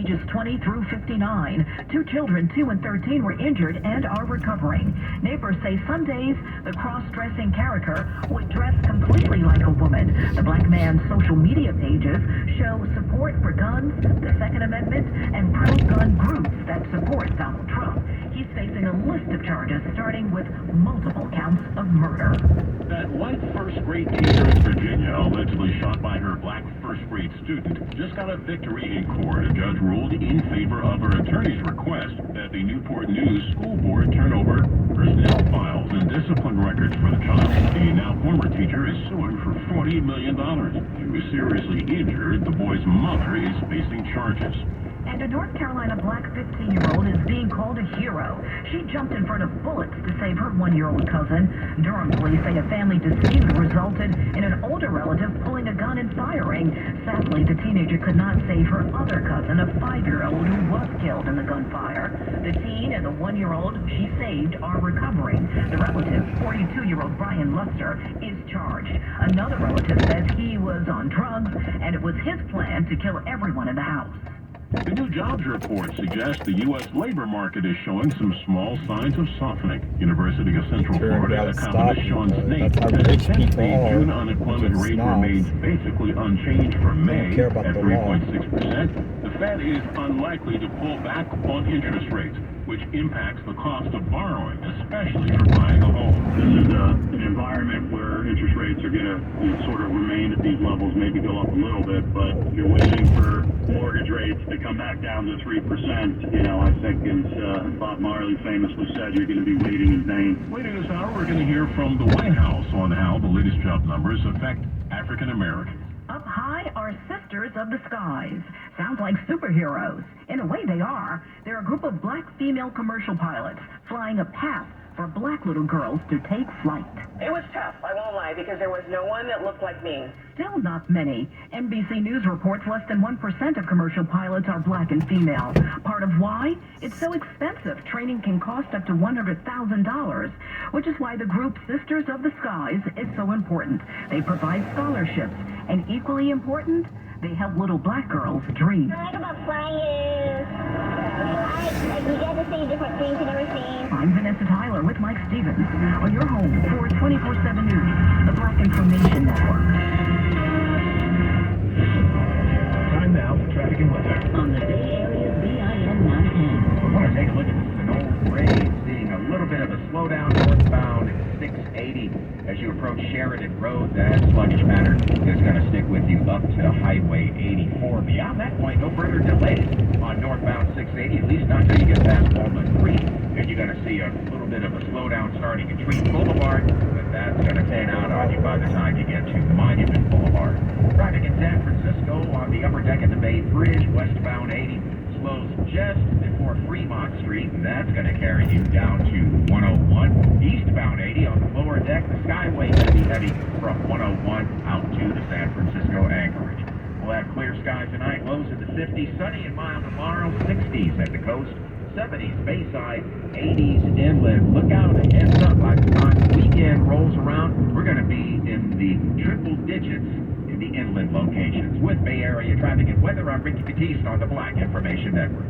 ages 20 through 59. Two children, 2 and 13, were injured and are recovering. Neighbors say some days the cross-dressing character would dress completely like a woman. The black man's social media pages show support for guns, the Second Amendment, and pro-gun groups that support Donald Trump. He's facing a list of charges starting with multiple counts of murder. That white first-grade teacher in Virginia, allegedly shot by her black first-grade student, just got a victory in court. A judge ruled in favor of her attorney's request that the Newport News School Board turn over personnel files and discipline records for the child. The now former teacher is suing for $40 million. She was seriously injured. The boy's mother is facing charges. And a North Carolina black 15-year-old is being called a hero. She jumped in front of bullets to save her 1-year-old cousin. Durham police say a family dispute resulted in an older relative pulling a gun and firing. Sadly, the teenager could not save her other cousin, a 5-year-old who was killed in the gunfire. The teen and the 1-year-old she saved are recovering. The relative, 42-year-old Brian Luster, is charged. Another relative says he was on drugs and it was his plan to kill everyone in the house. The new jobs report suggests the U.S. labor market is showing some small signs of softening. University of Central Florida economist Sean Snape says the 10th June unemployment rate remains basically unchanged from May at 3.6%. The Fed is unlikely to pull back on interest rates, which impacts the cost of borrowing, especially for buying a home. This is an environment where interest rates are going to sort of remain at these levels, maybe go up a little bit, but if you're waiting for mortgage rates to come back down to 3%, I think as Bob Marley famously said, you're going to be waiting in vain. Later this hour, we're going to hear from the White House on how the latest job numbers affect African Americans. Up high are Sisters of the Skies. Sounds like superheroes. In a way, they are. They're a group of black female commercial pilots flying a path for black little girls to take flight. It was tough, I won't lie, because there was no one that looked like me. Still not many. NBC News reports less than 1% of commercial pilots are black and female. Part of why? It's so expensive. Training can cost up to $100,000, which is why the group Sisters of the Skies is so important. They provide scholarships, and equally important, they help little black girls dream. What I like about flying is you get to see different things you've never seen. I'm Vanessa Tyler with Mike Stevens on your home for 24/7 News, the Black Information Network. Time now for traffic and weather. On the Bay Area's BIN 910. We want to take a look at the Sonoma grade, seeing a little bit of a slowdown northbound at 680. As you approach Sheridan Road, that sluggish pattern is going to stick with you up to Highway 84. Beyond that point, no further delays on northbound 680, at least not until you get past Walnut Creek. And you're going to see a little bit of a slowdown starting at Tree Boulevard, but that's going to pan out on you by the time you get to Monument Boulevard. Traffic in San Francisco on the upper deck of the Bay Bridge, westbound 80, slows just before Fremont Street, and that's going to carry you down to 101. Eastbound 80 on the lower deck, the Skyway going to be heavy from 101 out to the San Francisco Anchorage. We'll have clear skies tonight, lows in the 50s, sunny and mild tomorrow, 60s at the coast, 70s Bayside, 80s inland. Look out, a heads up, by the time the weekend rolls around, we're going to be in the triple digits in the inland locations. With Bay Area traffic and weather, I'm Ricky Batiste on the Black Information Network.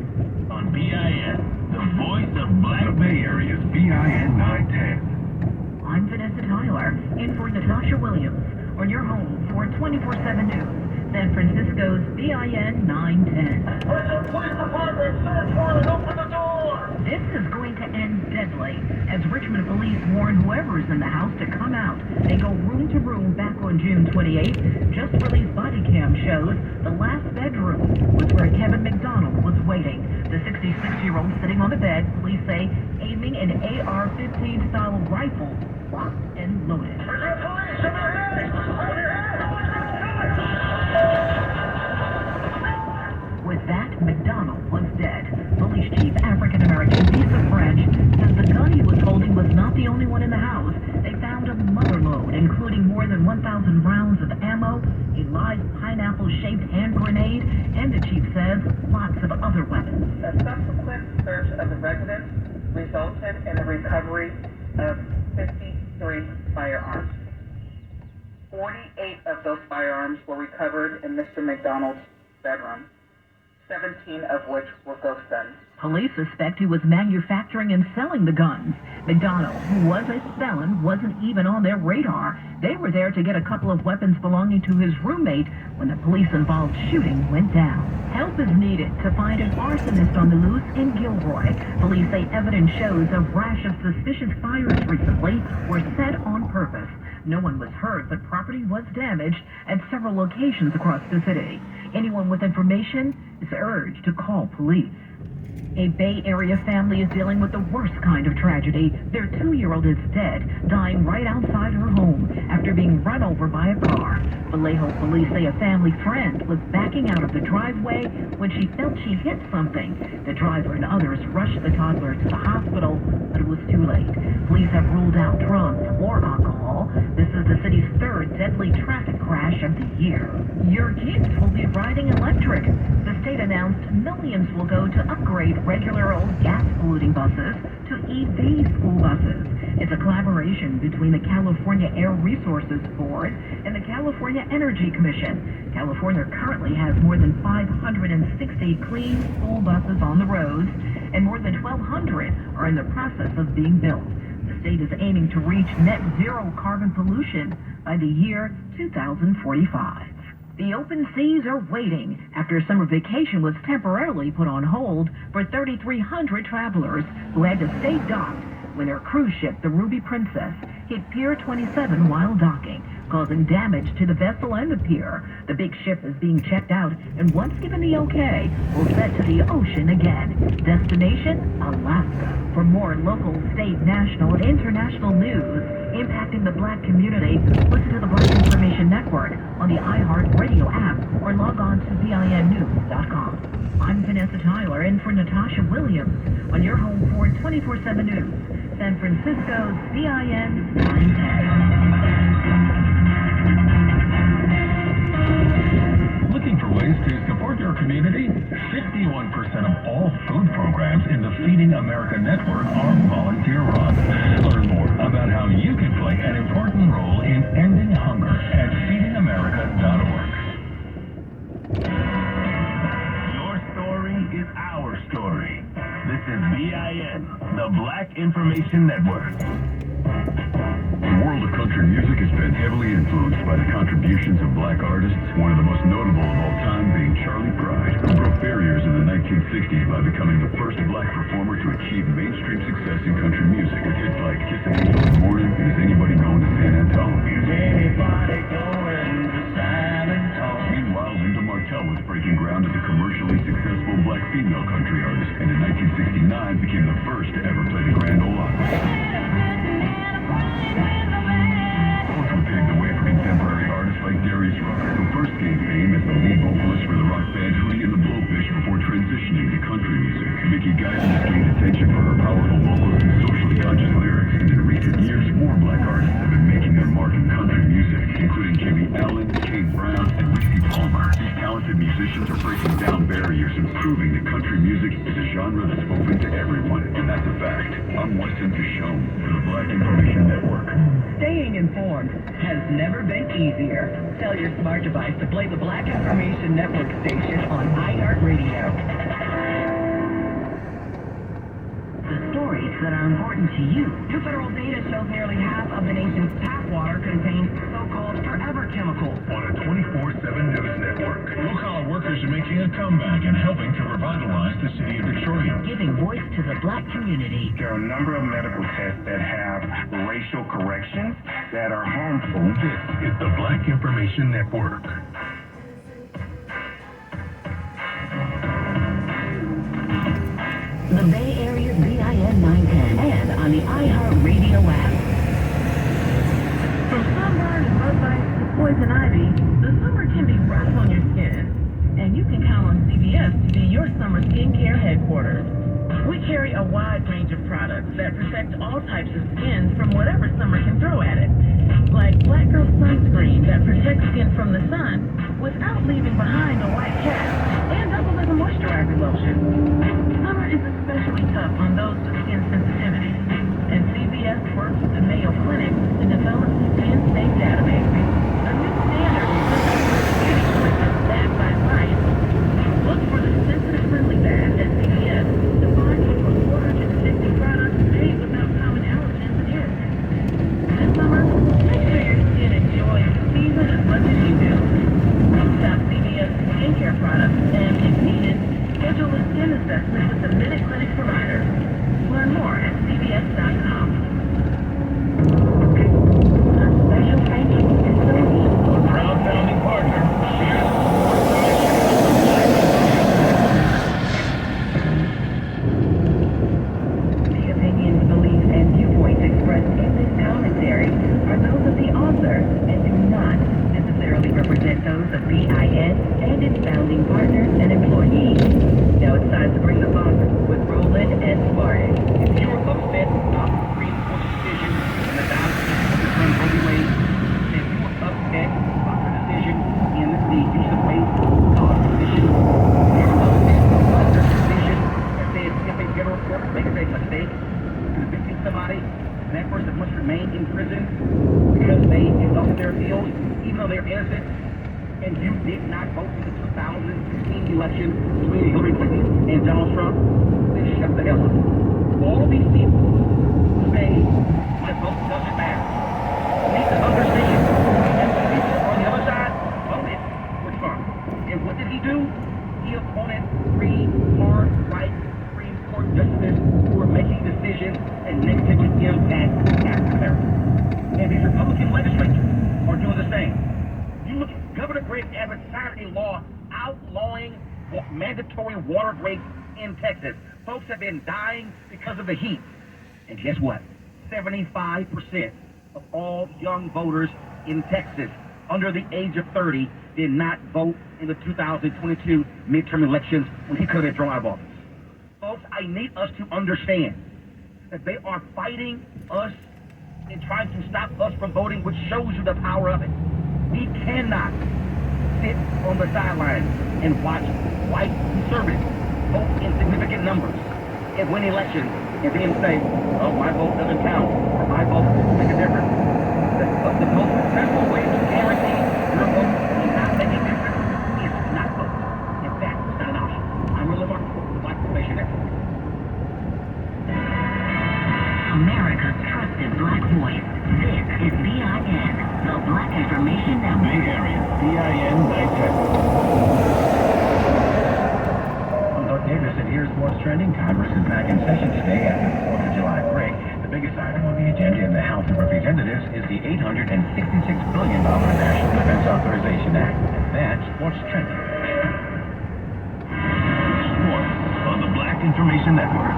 On BIN, the voice of Black Bay Area's BIN 910. I'm Vanessa Tyler, in for Natasha Williams, on your home for 24/7 News, San Francisco's BIN 910. Police department, search warrant, open the door! This is going to end deadly, as Richmond police warn whoever's in the house to come out. They go room to room back on June 28th. Just released body cam shows the last bedroom was where Kevin McDonald was waiting. The 66-year-old sitting on the bed, police say, aiming an AR-15 style rifle, locked and loaded. With that, McDonald was dead. Police chief African-American Lisa French says the gun he was holding was not the only one in the house. They found a mother load, including more than 1,000 rounds of ammo, a live pineapple-shaped hand grenade, and the chief says lots of other weapons. A subsequent search of the residence resulted in the recovery of 53 firearms. 48 of those firearms were recovered in Mr. McDonald's bedroom. 17 of which were ghost guns. Police suspect he was manufacturing and selling the guns. McDonald, who was a felon, wasn't even on their radar. They were there to get a couple of weapons belonging to his roommate when the police-involved shooting went down. Help is needed to find an arsonist on the loose in Gilroy. Police say evidence shows a rash of suspicious fires recently were set on purpose. No one was hurt, but property was damaged at several locations across the city. Anyone with information is urged to call police. A Bay Area family is dealing with the worst kind of tragedy. Their 2-year-old is dead, dying right outside her home after being run over by a car. Vallejo police say a family friend was backing out of the driveway when she felt she hit something. The driver and others rushed the toddler to the hospital, but it was too late. Police have ruled out drugs or alcohol. This is the city's 3rd deadly traffic crash of the year. Your kids will be riding electric. The state announced millions will go to upgrade regular old gas-polluting buses to EV school buses. It's a collaboration between the California Air Resources Board and the California Energy Commission. California currently has more than 560 clean school buses on the roads, and more than 1,200 are in the process of being built. The state is aiming to reach net zero carbon pollution by the year 2045. The open seas are waiting after summer vacation was temporarily put on hold for 3,300 travelers who had to stay docked when their cruise ship, the Ruby Princess, hit Pier 27 while docking, causing damage to the vessel and the pier. The big ship is being checked out, and once given the okay, will set to the ocean again. Destination, Alaska. For more local, state, national, and international news impacting the Black community, listen to the Black Information Network on the iHeartRadio app or log on to BINnews.com. I'm Vanessa Tyler in for Natasha Williams on your home for 24/7 News, San Francisco's BIN 910. Looking for ways to support your community? 51% of all food programs in the Feeding America network are volunteer-run. Learn more about how you can play an important role in ending hunger at feedingamerica.org. Your story is our story. This is BIN, the Black Information Network. The world of country music has been heavily influenced by the contributions of black artists, one of the most notable of all time being Charlie Pride, who broke barriers in the 1960s by becoming the first black performer to achieve mainstream success in country music with hits like Kissin' Angel in the Morning and Is Anybody Going to San Antone? Is anybody going to San Antone? Meanwhile, Linda Martell was breaking ground as a commercially successful black female country artist, and in 1969 became the first to ever play the Grand Ole Opry. Paved the way for contemporary artists like Darius Rucker, who first gained fame as the lead vocalist for the rock band Hootie and the Blowfish before transitioning to country music. Mickey Guyton has gained attention for her powerful vocals and socially conscious lyrics, and in recent years, more black artists have been making their mark in country music, including Jimmy Allen, Kane Brown, and Whiskey Palmer. These talented musicians are breaking down barriers and proving that country music is a genre that's open to everyone, and that's a fact. I'm Weston Kishon for the Black Information Network. Staying informed has never been easier. Tell your smart device to play the Black Information Network station on iHeartRadio. The stories that are important to you. New federal data shows nearly half of the nation's tap water contains so-called forever chemicals. On a 24/7 news network, blue-collar workers are making a comeback and helping to revitalize the city of Detroit. Giving voice to the black community. There are a number of medical tests that have racial corrections that are harmful. This is the Black Information Network. The Bay Area's BIN 910 and on the iHeartRadio app. From sunburn and bug bites to poison ivy, the summer can be rough on your skin. And you can count on CVS to be your summer skincare headquarters. We carry a wide range of products that protect all types of skin from whatever summer can throw at it. Like Black Girl Sunscreen that protects skin from the sun without leaving behind a white cast, and doubles as a moisturizer lotion. Summer is especially tough on those with skin sensitivities, and CVS works with the Mayo Clinic to develop the Skin Safe Database, a new standard for beauty choices backed by science. Look for the sensitive assessment with the Minute Clinic provider. Learn more at cbs.com. A special thank you to Sony, A proud founding partner. The opinions, beliefs, and viewpoints expressed in this commentary are those of the author and do not necessarily represent those of BIN and its founding partners and employees. Now it's time to bring the fun with Roland and Spartan. If you're upset about the Supreme Court decision in the Down Roe v. Wade, if you were upset about the decision in the use of race decision, if you were upset about the decision that says if a federal court makes a mistake convicting somebody, that person must remain in prison because they exhausted their appeals, even though they're innocent, and you did not vote in the 2016 election between Hillary Clinton and Donald Trump, then shut the hell up. All of these people who say my vote doesn't matter need to understand that the people on the other side voted for Trump. And what did he do? He appointed 3 hard right Supreme Court justices who were making decisions and negatively impact African Americans. And these Republican legislatures are doing the same. You look at Governor Greg Abbott signed a law outlawing mandatory water breaks in Texas. Folks have been dying because of the heat. And guess what? 75% of all young voters in Texas under the age of 30 did not vote in the 2022 midterm elections when he could have drawn out of office. Folks, I need us to understand that they are fighting us and trying to stop us from voting, which shows you the power of it. We cannot sit on the sidelines and watch white conservatives vote in significant numbers and win elections and then say, oh, my vote doesn't count, or my vote doesn't make a difference. The most successful way to guarantee your vote will not make a difference is not vote. In fact, it's not an option. I'm Will Lamar with Black Information Network. America's trusted black voice. This is BIN, the Black Information Network. Bay Area, BIN Night Tech. I'm Doug Davis, and here's what's trending. Congress is back in session today after the 4th of July break. The biggest item on the agenda in the House of Representatives is the $866 billion National Defense Authorization Act. And that's what's trending. Sports on the Black Information Network.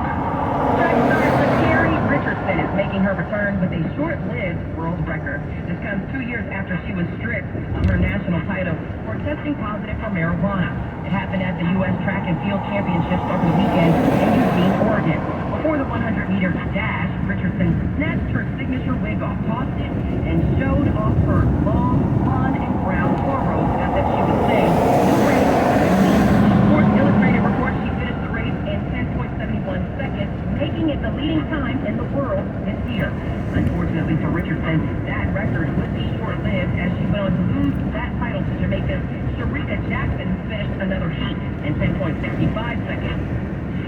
Track star Terry Richardson is making her return with a short-lived world record. This comes 2 years after she was stripped of her national title for testing positive for marijuana. It happened at the U.S. Track and Field Championships over the weekend in Eugene, Oregon. Before the 100-meter dash, Richardson snatched her signature wig off, tossed it, and showed off her long, blonde, and brown cornrows as if she was saying, "No race, no me." Sports Illustrated reports she finished the race in 10.71 seconds, making it the leading time in the world this year. Unfortunately for Richardson, that record would be short-lived as she went on to lose that title to Jamaica's Sharika Jackson, who finished another heat in 10.65 seconds.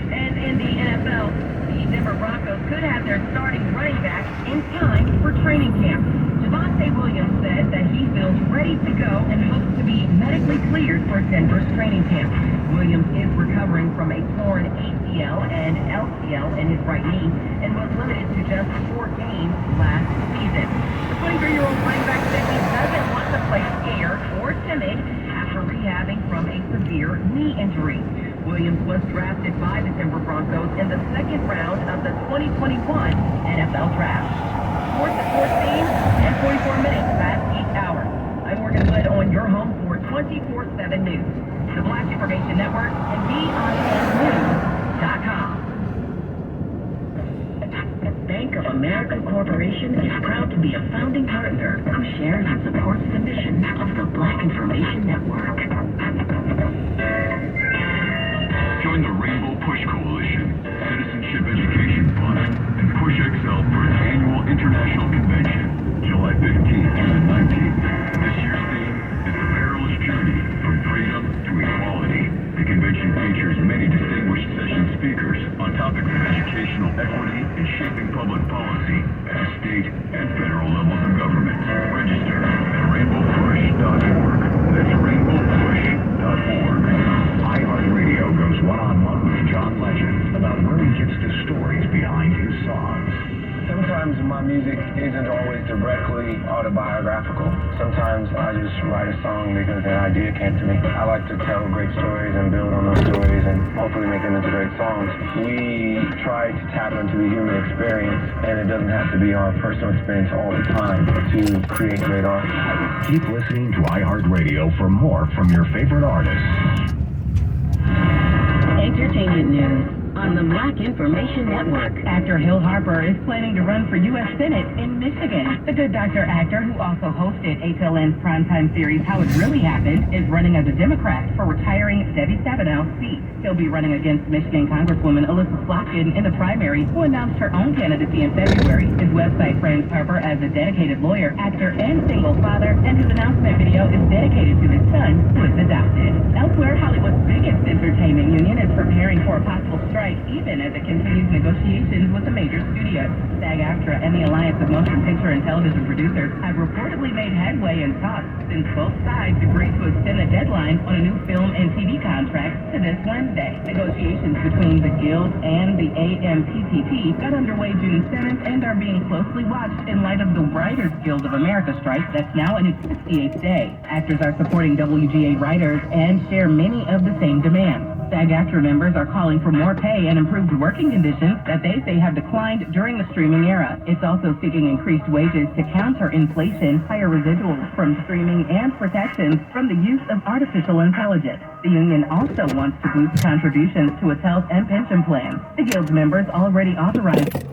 And in the NFL, the Denver Broncos could have their starting running back in time for training camp. Javonte Williams said that he feels ready to go and hopes to be medically cleared for Denver's training camp. Williams is recovering from a torn ACL and LCL in his right knee and was limited to just 4 games last season. The 23-year-old running back said he doesn't want to play scared or timid after rehabbing from a severe knee injury. Williams was drafted by the Denver Broncos in the 2nd round of the 2021 NFL Draft. Sports at 14 and 44 minutes past each hour. I'm Morgan Wood on your home for 24/7 News, the Black Information Network, and BINnews.com. Bank of America Corporation is proud to be a founding partner who shares and supports the mission of the Black Information Network. Join the Rainbow Push Coalition, Citizenship Education Fund, and Push XL for its annual international convention, July 15th through the 19th. This year's theme is the perilous journey from freedom to equality. The convention features many distinguished session speakers on topics of educational equity and shaping public policy at the state and federal levels of government. Register at rainbowpush.org. That's rainbowpush.org. iHeartRadio goes one-on-one with John on legends about where he gets the stories behind his songs. Sometimes my music isn't always directly autobiographical. Sometimes I just write a song because an idea came to me. I like to tell great stories and build on those stories and hopefully make them into great songs. We try to tap into the human experience, and it doesn't have to be our personal experience all the time to create great art. Keep listening to iHeartRadio for more from your favorite artists. Entertainment news on the Black Information Network. Actor Hill Harper is planning to run for U.S. Senate in Michigan. The Good Doctor actor, who also hosted HLN's primetime series How It Really Happened, is running as a Democrat for retiring Debbie Stabenow's seat. He'll be running against Michigan Congresswoman Elizabeth Slotkin in the primary, who announced her own candidacy in February. His website frames Harper as a dedicated lawyer, actor, and single father, and his announcement video is dedicated to his son, who is adopted. Elsewhere, Hollywood's biggest entertainment union is preparing for a possible strike, even as it continues negotiations with the major studios. SAG-AFTRA and the Alliance of Motion Picture and Television Producers have reportedly made headway in talks since both sides agreed to extend the deadline on a new film and TV contract to this Wednesday. Negotiations between the Guild and the AMPTP got underway June 7th and are being closely watched in light of the Writers Guild of America strike that's now in its 68th day. Actors are supporting WGA writers and share many of the same demands. SAG-AFTRA members are calling for more pay and improved working conditions that they say have declined during the streaming era. It's also seeking increased wages to counter inflation, higher residuals from streaming, and protections from the use of artificial intelligence. The union also wants to boost contributions to its health and pension plans. The Guild's members already authorized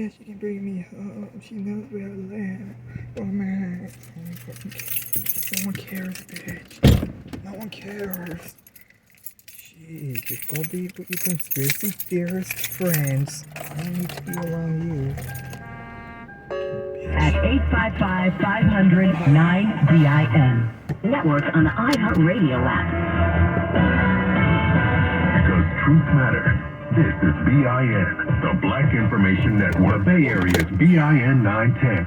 Yeah, she can bring me home. She knows where I live. Oh man. No one cares, bitch. No one cares. Shit, just go be with your conspiracy theorist friends. I don't need to be around you. At 855-500-9DIN. Network on the iHeartRadio app. Because truth matters. This is BIN, the Black Information Network. The Bay Area's BIN 910.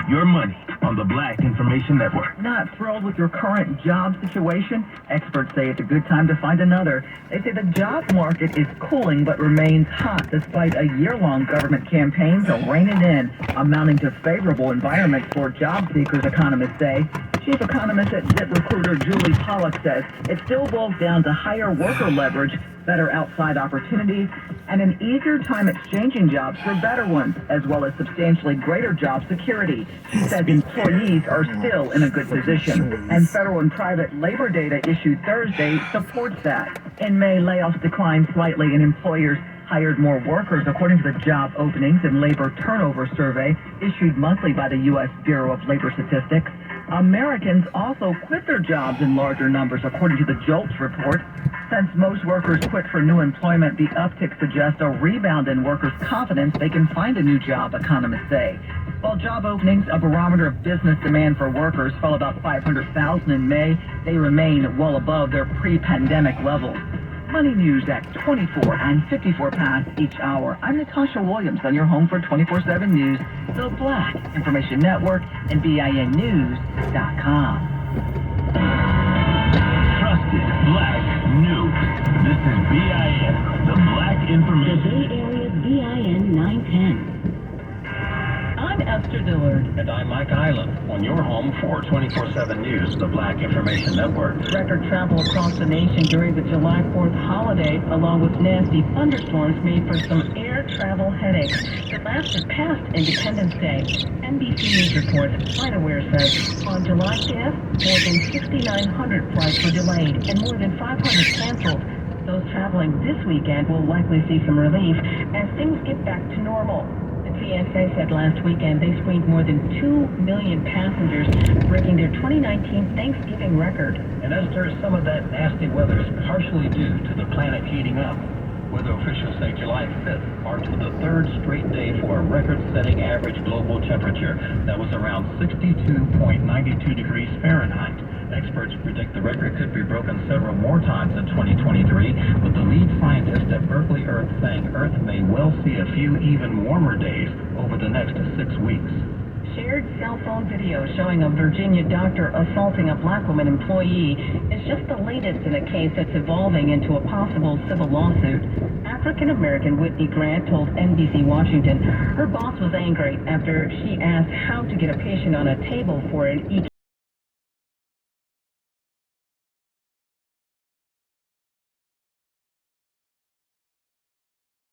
Your money on the Black Information Network. Not thrilled with your current job situation? Experts say it's a good time to find another. They say the job market is cooling but remains hot despite a year-long government campaign to rein it in, amounting to favorable environments for job seekers, economists say. Chief economist at ZipRecruiter Julie Pollack says it still boils down to higher worker leverage, better outside opportunities, and an easier time exchanging jobs for better ones, as well as substantially greater job security. She says employees are still in a good position, and federal and private labor data issued Thursday supports that. In May, layoffs declined slightly and employers hired more workers, according to the Job Openings and Labor Turnover Survey issued monthly by the U.S. Bureau of Labor Statistics. Americans also quit their jobs in larger numbers, according to the JOLTS report. Since most workers quit for new employment, the uptick suggests a rebound in workers' confidence they can find a new job, economists say. While job openings, a barometer of business demand for workers, fell about 500,000 in May, they remain well above their pre-pandemic levels. Money news at 24 and 54 past each hour. I'm Natasha Williams on your home for 24/7 News, the Black Information Network, and BINnews.com. Trusted Black News. This is BIN, the Black Information. The Bay Area's BIN 910. I'm Esther Dillard. And I'm Mike Island, on your home for 24/7 News, the Black Information Network. Record travel across the nation during the July 4th holiday, along with nasty thunderstorms, made for some air travel headaches that lasted past Independence Day. NBC News reports FlightAware says on July 5th, more than 6,900 flights were delayed and more than 500 canceled. Those traveling this weekend will likely see some relief as things get back to normal. TSA said last weekend they screened more than 2 million passengers, breaking their 2019 Thanksgiving record. And Esther, some of that nasty weather is partially due to the planet heating up. Weather officials say July 5th marked the third straight day for a record-setting average global temperature that was around 62.92 degrees Fahrenheit. Experts predict the record could be broken several more times in 2023, with the lead scientist at Berkeley Earth saying Earth may well see a few even warmer days over the next 6 weeks. Shared cell phone video showing a Virginia doctor assaulting a black woman employee is just the latest in a case that's evolving into a possible civil lawsuit. African-American Whitney Grant told NBC Washington her boss was angry after she asked how to get a patient on a table for an EK